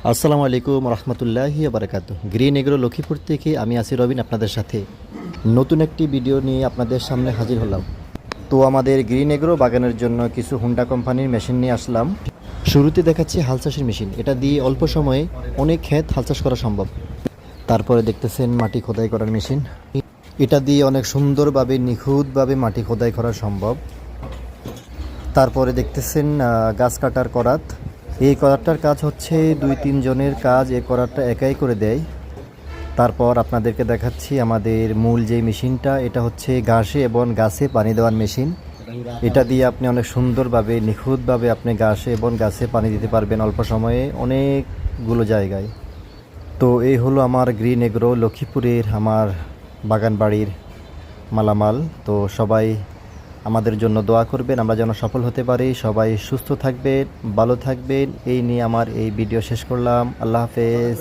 আসসালামু আলাইকুম রহমতুল্লাহি বারাকাতু। গ্রিন এগ্রো লক্ষ্মীপুর থেকে আমি আছি রবিন আপনাদের সাথে নতুন একটি ভিডিও নিয়ে আপনাদের সামনে হাজির হলাম। তো আমাদের গ্রিন এগ্রো বাগানের জন্য কিছু হুন্ডা কোম্পানির মেশিন নিয়ে আসলাম। শুরুতে দেখাচ্ছি হাল চাষের মেশিন। এটা দিয়ে অল্প সময়ে অনেক ক্ষেত হাল চাষ করা সম্ভব। তারপরে দেখতেছেন মাটি খোদাই করার মেশিন। এটা দিয়ে অনেক সুন্দরভাবে নিখুঁতভাবে মাটি খোদাই করা সম্ভব। তারপরে দেখতেছেন গাছ কাটার করাত। এই করাতটার কাজ হচ্ছে 2-3 জনের কাজ এই করাতটা একাই করে দেয়। তারপর আপনাদেরকে দেখাচ্ছি আমাদের মূল যে মেশিনটা, এটা হচ্ছে ঘাসে এবং গাছে পানি দেওয়ার মেশিন। এটা দিয়ে আপনি অনেক সুন্দরভাবে নিখুঁতভাবে আপনি ঘাসে এবং গাছে পানি দিতে পারবেন অল্প সময়ে অনেকগুলো জায়গায়। তো এই হলো আমার গ্রিন এগ্রো লক্ষ্মীপুরের আমার বাগান বাড়ির মালামাল। তো সবাই আমাদের জন্য দোয়া করবেন, আমরা যেন সফল হতে পারি। সবাই সুস্থ থাকবেন, ভালো থাকবেন। এই নিয়ে আমার এই ভিডিও শেষ করলাম। আল্লাহ হাফেজ।